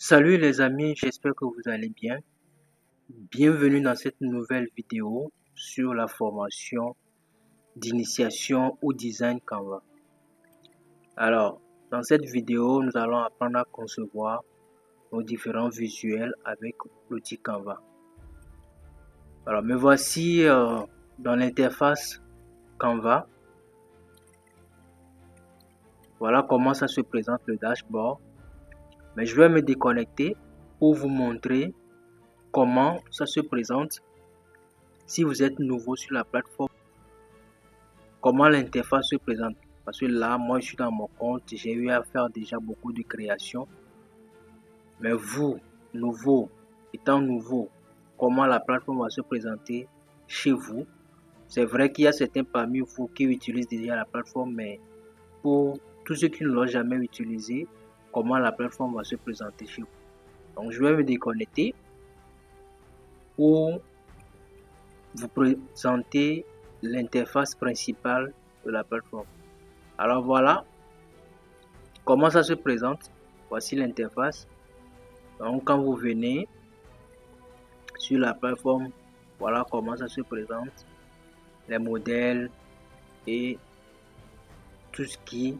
Salut les amis, j'espère que vous allez bien. Bienvenue dans cette nouvelle vidéo sur la formation d'initiation au design Canva. Alors, dans cette vidéo, nous allons apprendre à concevoir nos différents visuels avec l'outil Canva. Alors, me voici dans l'interface Canva. Voilà comment ça se présente le dashboard. Mais je vais me déconnecter pour vous montrer comment ça se présente si vous êtes nouveau sur la plateforme. Comment l'interface se présente. Parce que là, moi, je suis dans mon compte, j'ai eu à faire déjà beaucoup de créations. Mais vous, étant nouveau, comment la plateforme va se présenter chez vous? C'est vrai qu'il y a certains parmi vous qui utilisent déjà la plateforme, mais pour tous ceux qui ne l'ont jamais utilisé, comment la plateforme va se présenter chez vous? Donc, je vais me déconnecter pour vous présenter l'interface principale de la plateforme. Alors voilà comment ça se présente. Voici l'interface. Donc quand vous venez sur la plateforme, voilà comment ça se présente. Les modèles et tout ce qu'il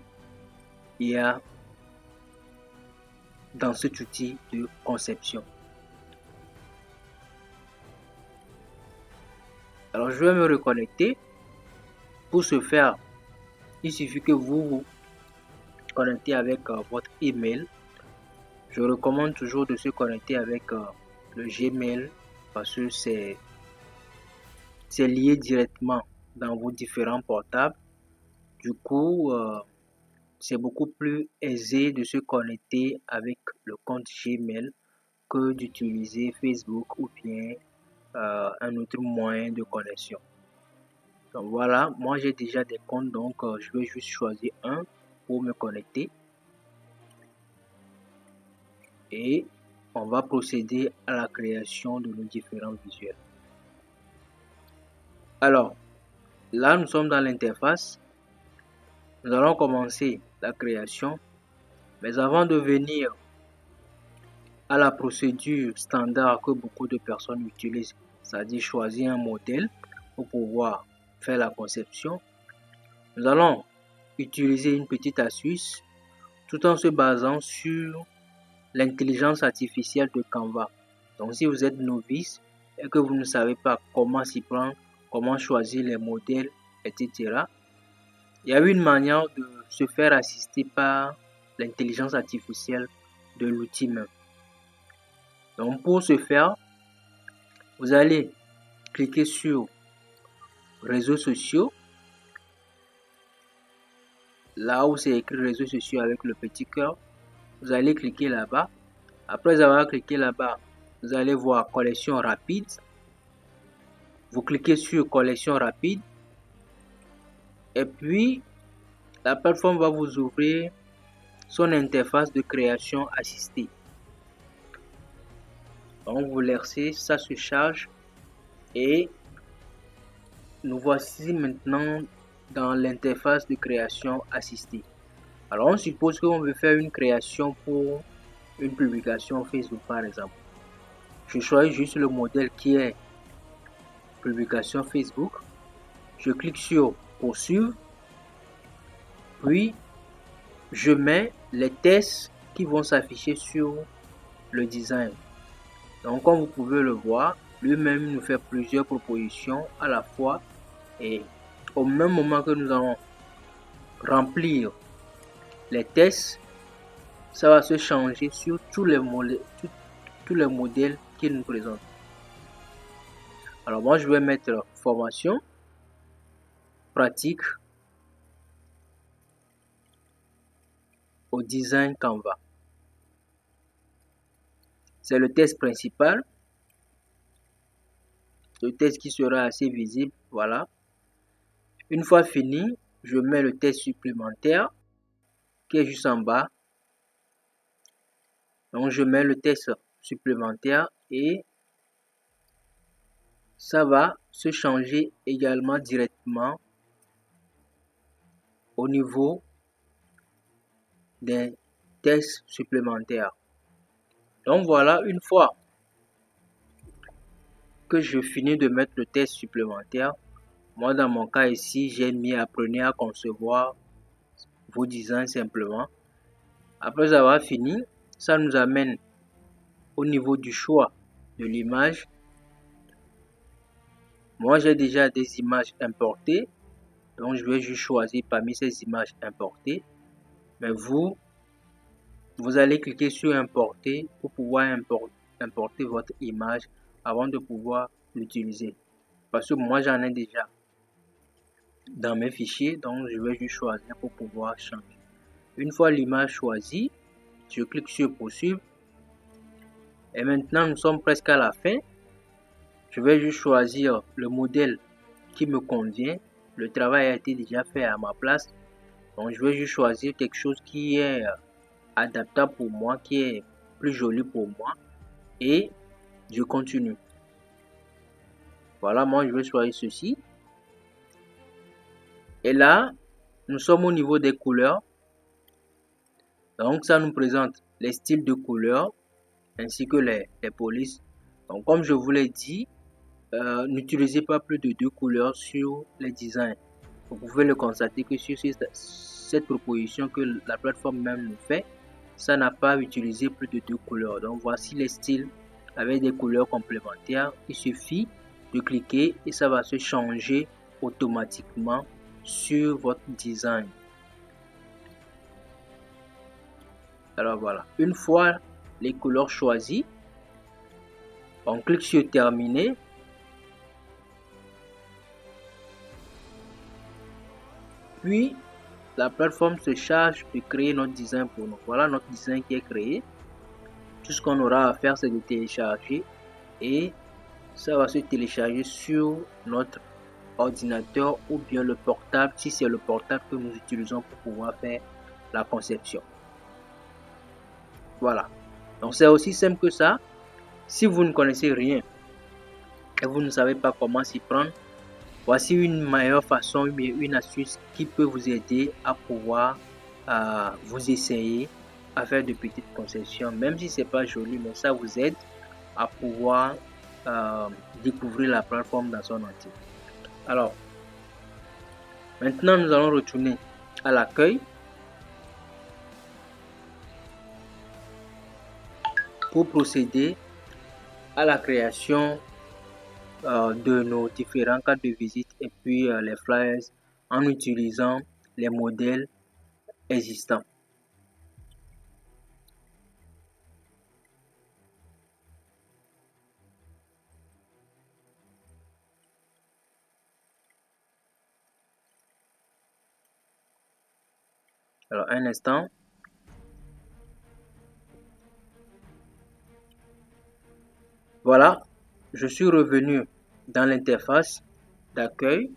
y a dans cet outil de conception. Alors je vais me reconnecter. Pour ce faire, il suffit que vous vous connectez avec votre email. Je recommande toujours de se connecter avec le Gmail parce que c'est lié directement dans vos différents portables. Du coup, c'est beaucoup plus aisé de se connecter avec le compte Gmail que d'utiliser Facebook ou bien un autre moyen de connexion. Donc voilà, moi j'ai déjà des comptes, donc je vais juste choisir un pour me connecter. Et on va procéder à la création de nos différents visuels. Alors, là nous sommes dans l'interface. Nous allons commencer la création. Mais avant de venir à la procédure standard que beaucoup de personnes utilisent, c'est-à-dire choisir un modèle pour pouvoir faire la conception, nous allons utiliser une petite astuce tout en se basant sur l'intelligence artificielle de Canva. Donc si vous êtes novice et que vous ne savez pas comment s'y prendre, comment choisir les modèles, etc., il y a une manière de se faire assister par l'intelligence artificielle de l'outil même. Donc pour ce faire, vous allez cliquer sur réseaux sociaux. Là où c'est écrit réseaux sociaux avec le petit cœur, vous allez cliquer là-bas. Après avoir cliqué là-bas, vous allez voir collection rapide. Vous cliquez sur collection rapide. Et puis, la plateforme va vous ouvrir son interface de création assistée. Donc vous laissez, ça se charge et nous voici maintenant dans l'interface de création assistée. Alors on suppose qu'on veut faire une création pour une publication Facebook par exemple. Je choisis juste le modèle qui est publication Facebook. Je clique sur poursuivre. Puis je mets les tests qui vont s'afficher sur le design. Donc comme vous pouvez le voir, lui-même nous fait plusieurs propositions à la fois et au même moment que nous allons remplir les tests, ça va se changer sur tous les modèles qu'il nous présente. Alors moi je vais mettre formation, pratique au design Canva. C'est le test principal. Le test qui sera assez visible, voilà. Une fois fini, je mets le test supplémentaire qui est juste en bas. Donc je mets le test supplémentaire et ça va se changer également directement au niveau des tests supplémentaires. Donc voilà, une fois que je finis de mettre le test supplémentaire, moi dans mon cas ici, j'ai mis apprenez à concevoir vos designs simplement. Après avoir fini, ça nous amène au niveau du choix de l'image. Moi j'ai déjà des images importées, donc je vais juste choisir parmi ces images importées. Mais vous allez cliquer sur importer pour pouvoir importer votre image avant de pouvoir l'utiliser. Parce que moi j'en ai déjà dans mes fichiers, donc je vais juste choisir pour pouvoir changer. Une fois l'image choisie, je clique sur poursuivre. Et maintenant nous sommes presque à la fin. Je vais juste choisir le modèle qui me convient. Le travail a été déjà fait à ma place. Donc je vais juste choisir quelque chose qui est adaptable pour moi, qui est plus joli pour moi. Et je continue. Voilà, moi je vais choisir ceci. Et là, nous sommes au niveau des couleurs. Donc ça nous présente les styles de couleurs ainsi que les polices. Donc comme je vous l'ai dit, n'utilisez pas plus de 2 couleurs sur les designs. Vous pouvez le constater que sur cette proposition que la plateforme même nous fait, ça n'a pas utilisé plus de 2 couleurs. Donc voici les styles avec des couleurs complémentaires. Il suffit de cliquer et ça va se changer automatiquement sur votre design. Alors voilà, une fois les couleurs choisies, on clique sur terminer. Puis la plateforme se charge de créer notre design pour nous. Voilà notre design qui est créé. Tout ce qu'on aura à faire, c'est de télécharger et ça va se télécharger sur notre ordinateur ou bien le portable si c'est le portable que nous utilisons pour pouvoir faire la conception. Voilà. Donc c'est aussi simple que ça. Si vous ne connaissez rien et vous ne savez pas comment s'y prendre, voici une meilleure façon, une astuce qui peut vous aider à pouvoir vous essayer à faire de petites conceptions, même si c'est pas joli, mais ça vous aide à pouvoir découvrir la plateforme dans son entier. Alors, maintenant nous allons retourner à l'accueil pour procéder à la création de nos différents cartes de visite et puis les flyers en utilisant les modèles existants. Alors un instant. Voilà, je suis revenu dans l'interface d'accueil.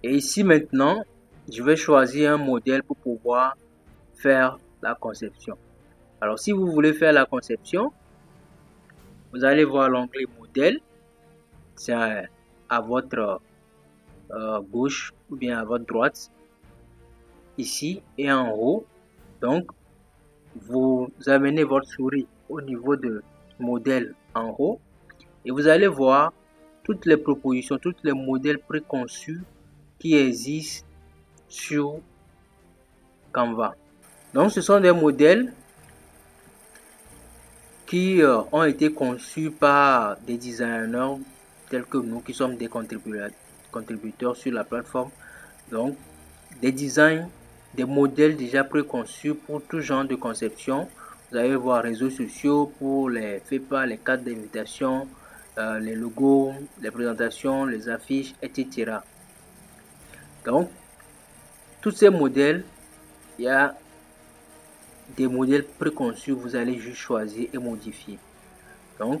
Et ici maintenant, je vais choisir un modèle pour pouvoir faire la conception. Alors si vous voulez faire la conception, vous allez voir l'onglet modèle. C'est à votre gauche ou bien à votre droite. Ici et en haut. Donc, vous amenez votre souris au niveau de modèle en haut. Et vous allez voir toutes les propositions, tous les modèles préconçus qui existent sur Canva. Donc ce sont des modèles qui ont été conçus par des designers tels que nous qui sommes des contributeurs sur la plateforme. Donc des designs, des modèles déjà préconçus pour tout genre de conception. Vous allez voir réseaux sociaux pour les FEPA, les cartes d'invitation, les logos, les présentations, les affiches, etc. Donc, tous ces modèles, il y a des modèles préconçus, vous allez juste choisir et modifier. Donc,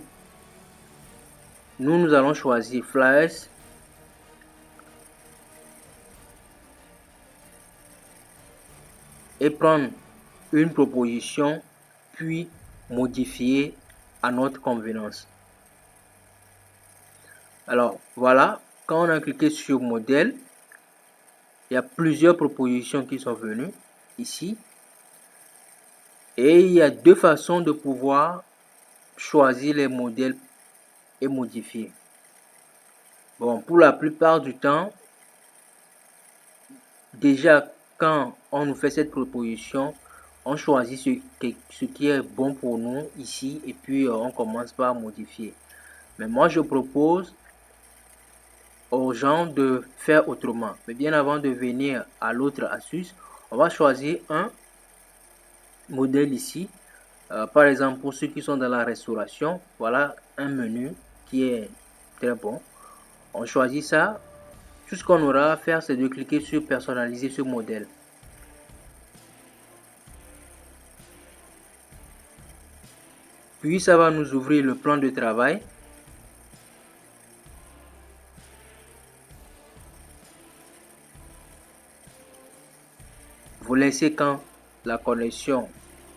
nous allons choisir Flyers. Et prendre une proposition, puis modifier à notre convenance. Alors, voilà, quand on a cliqué sur modèle, il y a plusieurs propositions qui sont venues ici. Et il y a deux façons de pouvoir choisir les modèles et modifier. Bon, pour la plupart du temps, déjà quand on nous fait cette proposition, on choisit ce qui est bon pour nous ici et puis on commence par modifier. Mais moi, je propose aux gens de faire autrement. Mais bien avant de venir à l'autre astuce, on va choisir un modèle ici. Par exemple, pour ceux qui sont dans la restauration, voilà un menu qui est très bon. On choisit ça. Tout ce qu'on aura à faire, c'est de cliquer sur personnaliser ce modèle. Puis ça va nous ouvrir le plan de travail. Vous laissez quand la connexion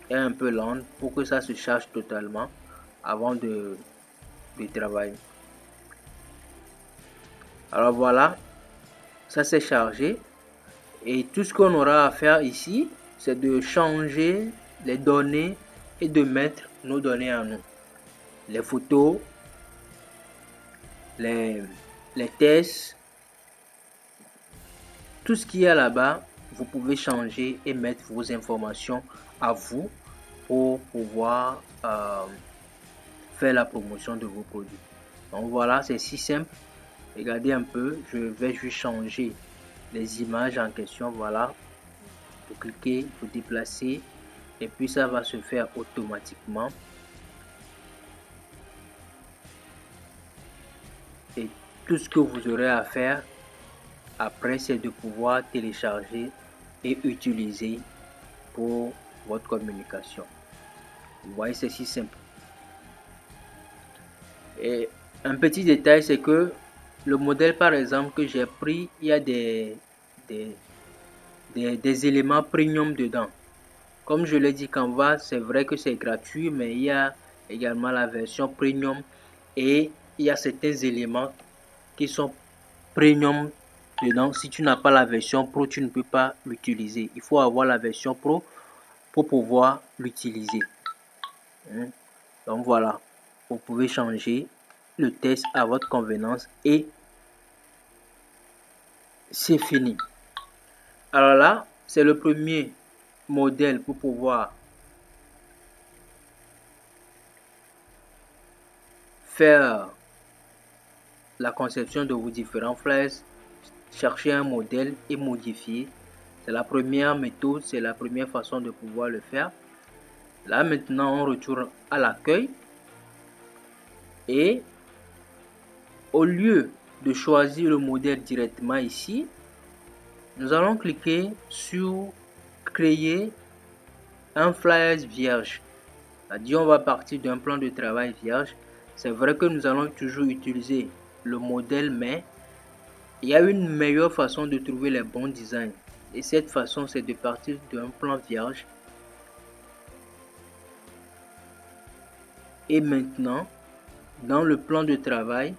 est un peu lente pour que ça se charge totalement avant de travailler. Alors voilà, ça s'est chargé. Et tout ce qu'on aura à faire ici, c'est de changer les données et de mettre nos données à nous. Les photos, les tests, tout ce qu'il y a là-bas, vous pouvez changer et mettre vos informations à vous pour pouvoir faire la promotion de vos produits. Donc voilà, c'est si simple. Regardez un peu, je vais juste changer les images en question. Voilà, vous cliquez, vous déplacez et puis ça va se faire automatiquement. Et tout ce que vous aurez à faire après, c'est de pouvoir télécharger et utiliser pour votre communication. Vous voyez, c'est si simple. Et un petit détail, c'est que le modèle, par exemple, que j'ai pris, il y a des éléments premium dedans. Comme je l'ai dit, Canva, c'est vrai que c'est gratuit, mais il y a également la version premium et il y a certains éléments qui sont premium dedans. Si tu n'as pas la version pro, tu ne peux pas l'utiliser. Il faut avoir la version pro pour pouvoir l'utiliser. Donc voilà, vous pouvez changer le test à votre convenance et c'est fini. Alors là, c'est le premier modèle pour pouvoir faire la conception de vos différents flyers, chercher un modèle et modifier. C'est la première méthode, c'est la première façon de pouvoir le faire. Là maintenant, on retourne à l'accueil et au lieu de choisir le modèle directement ici, nous allons cliquer sur créer un flyer vierge. C'est-à-dire on va partir d'un plan de travail vierge. C'est vrai que nous allons toujours utiliser le modèle, mais il y a une meilleure façon de trouver les bons designs. Et cette façon, c'est de partir d'un plan vierge. Et maintenant, dans le plan de travail,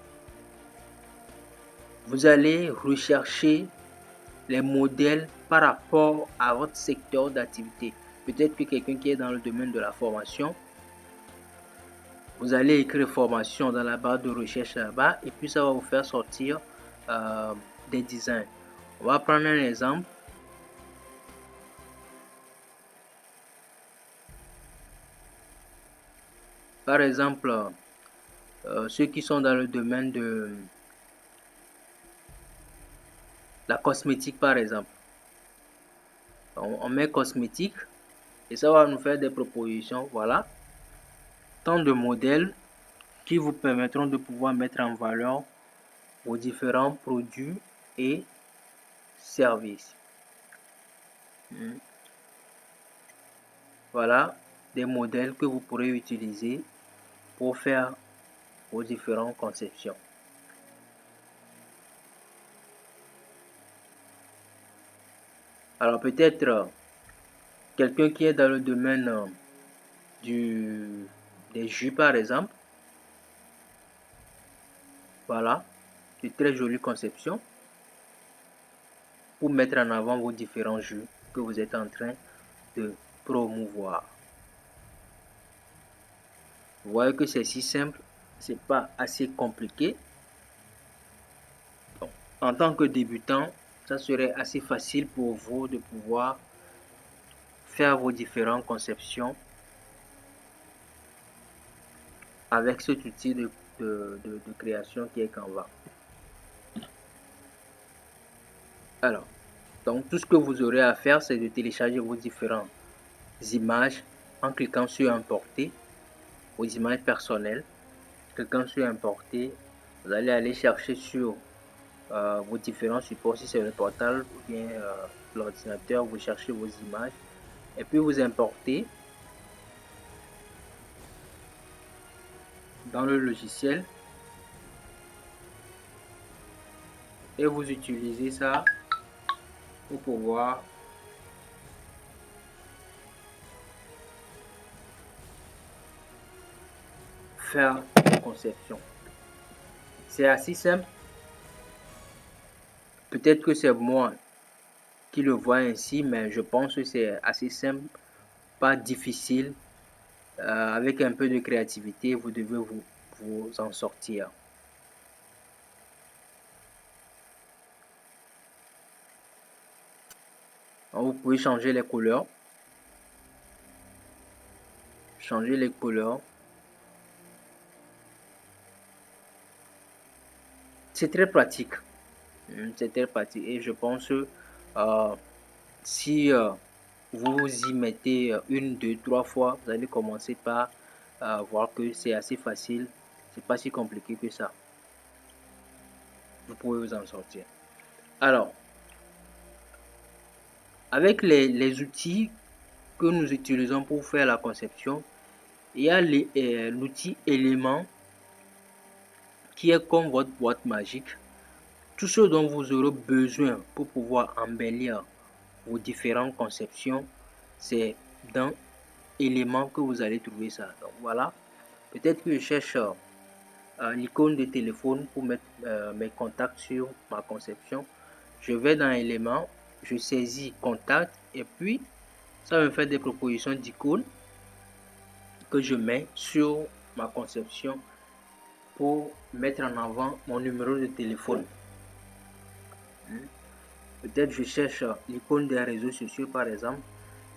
vous allez rechercher les modèles par rapport à votre secteur d'activité. Peut-être que quelqu'un qui est dans le domaine de la formation, vous allez écrire formation dans la barre de recherche là-bas et puis ça va vous faire sortir des designs. On va prendre un exemple. Par exemple, ceux qui sont dans le domaine de la cosmétique, par exemple. On met cosmétique et ça va nous faire des propositions. Voilà. Tant de modèles qui vous permettront de pouvoir mettre en valeur vos différents produits et services. Voilà des modèles que vous pourrez utiliser pour faire vos différentes conceptions. Alors peut-être quelqu'un qui est dans le domaine des jus par exemple. Voilà, de très jolies conceptions pour mettre en avant vos différents jus que vous êtes en train de promouvoir. Vous voyez que c'est si simple, c'est pas assez compliqué. Donc, en tant que débutant, ça serait assez facile pour vous de pouvoir faire vos différentes conceptions avec cet outil de création qui est Canva. Alors, donc tout ce que vous aurez à faire, c'est de télécharger vos différentes images en cliquant sur importer, vos images personnelles. Cliquant sur importer, vous allez aller chercher sur vos différents supports, si c'est le portable ou bien l'ordinateur, vous cherchez vos images et puis vous importez dans le logiciel et vous utilisez ça pour pouvoir faire une conception. C'est assez simple. Peut-être que c'est moi qui le vois ainsi, mais je pense que c'est assez simple, pas difficile. Avec un peu de créativité, vous devez vous en sortir. Donc, vous pouvez changer les couleurs. Changer les couleurs. C'est très pratique. C'est très pratique. Et je pense que si vous y mettez une, deux, trois fois, vous allez commencer par voir que c'est assez facile. C'est pas si compliqué que ça. Vous pouvez vous en sortir. Alors, avec les outils que nous utilisons pour faire la conception, il y a l'outil élément qui est comme votre boîte magique. Tout ce dont vous aurez besoin pour pouvoir embellir vos différentes conceptions, c'est dans élément que vous allez trouver ça. Donc voilà, peut-être que je cherche l'icône de téléphone pour mettre mes contacts sur ma conception. Je vais dans éléments, je saisis contact et puis ça me fait des propositions d'icônes que je mets sur ma conception pour mettre en avant mon numéro de téléphone. Peut-être je cherche l'icône des réseaux sociaux par exemple.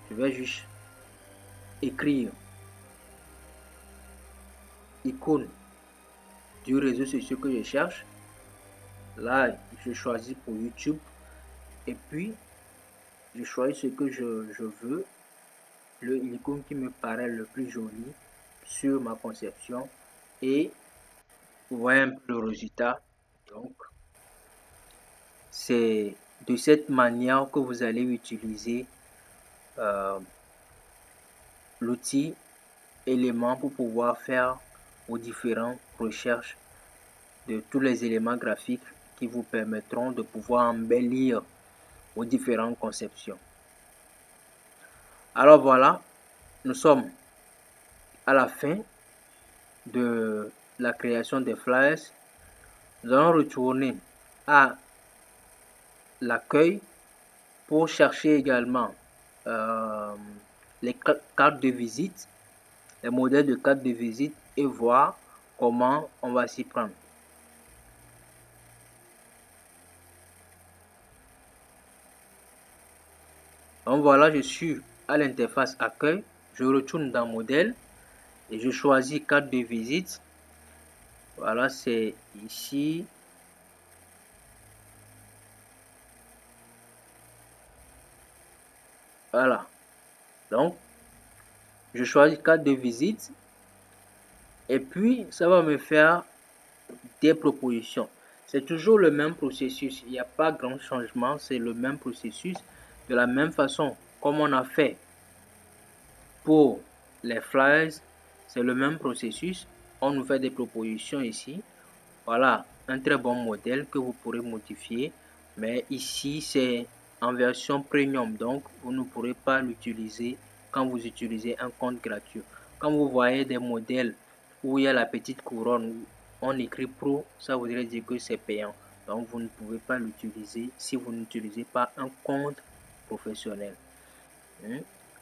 Je vais juste écrire icône du réseau social que je cherche. Là, je choisis pour YouTube et puis je choisis ce que je veux, l'icône qui me paraît le plus joli sur ma conception et vous voyez un peu le résultat. Donc, c'est de cette manière que vous allez utiliser l'outil élément pour pouvoir faire vos différentes recherches de tous les éléments graphiques qui vous permettront de pouvoir embellir vos différentes conceptions. Alors voilà, nous sommes à la fin de la création des flyers. Nous allons retourner à l'accueil pour chercher également les cartes de visite, les modèles de cartes de visite et voir comment on va s'y prendre. Donc voilà, je suis à l'interface accueil, je retourne dans modèle et je choisis carte de visite. Voilà, c'est ici. Voilà. Donc, je choisis carte de visite et puis ça va me faire des propositions. C'est toujours le même processus. Il n'y a pas grand changement. C'est le même processus. De la même façon comme on a fait pour les flyers, c'est le même processus. On nous fait des propositions ici. Voilà, un très bon modèle que vous pourrez modifier. Mais ici, c'est en version premium. Donc, vous ne pourrez pas l'utiliser quand vous utilisez un compte gratuit. Quand vous voyez des modèles où il y a la petite couronne, où on écrit Pro, ça voudrait dire que c'est payant. Donc, vous ne pouvez pas l'utiliser si vous n'utilisez pas un compte professionnel.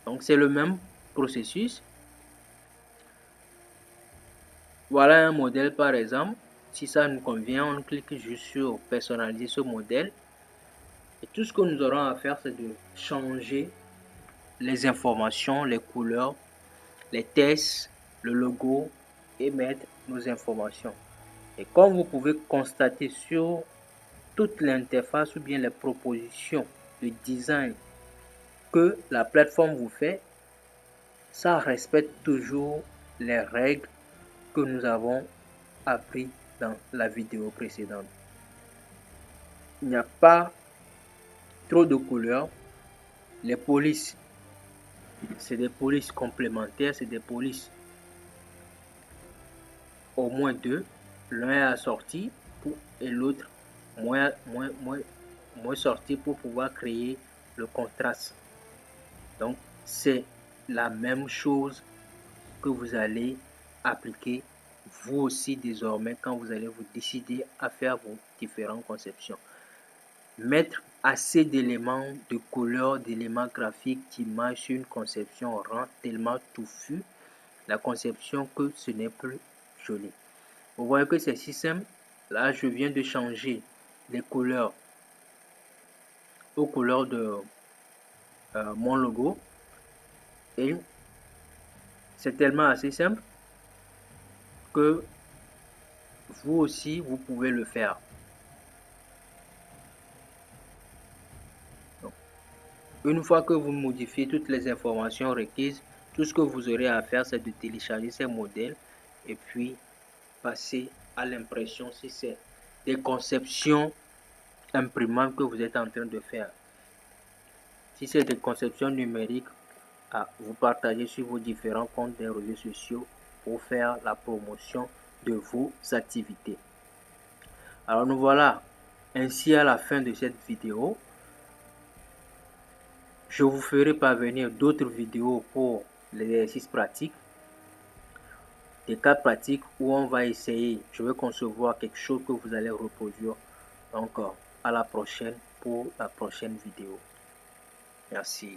Donc, c'est le même processus. Voilà un modèle par exemple. Si ça nous convient, on clique juste sur personnaliser ce modèle. Et tout ce que nous aurons à faire, c'est de changer les informations, les couleurs, les textes, le logo et mettre nos informations. Et comme vous pouvez constater sur toute l'interface ou bien les propositions de design que la plateforme vous fait, ça respecte toujours les règles que nous avons appris dans la vidéo précédente. Il n'y a pas trop de couleurs. Les polices, c'est des polices complémentaires, c'est des polices au moins deux. L'un est assorti et l'autre moins sorti pour pouvoir créer le contraste. Donc, c'est la même chose que vous allez appliquer vous aussi désormais quand vous allez vous décider à faire vos différentes conceptions. Mettre assez d'éléments de couleurs, d'éléments graphiques, d'images sur une conception rend tellement touffu la conception que ce n'est plus joli. Vous voyez que c'est si simple. Là, je viens de changer les couleurs aux couleurs de mon logo. Et c'est tellement assez simple que vous aussi, vous pouvez le faire. Donc, une fois que vous modifiez toutes les informations requises, tout ce que vous aurez à faire, c'est de télécharger ces modèles et puis passer à l'impression si c'est des conceptions imprimantes que vous êtes en train de faire. Si c'est des conceptions numériques, vous partagez sur vos différents comptes des réseaux sociaux pour faire la promotion de vos activités. Alors nous voilà ainsi à la fin de cette vidéo. Je vous ferai parvenir d'autres vidéos pour l'exercice pratique, des cas pratiques où on va essayer, je vais concevoir quelque chose que vous allez reproduire. Donc à la prochaine pour la prochaine vidéo. Merci.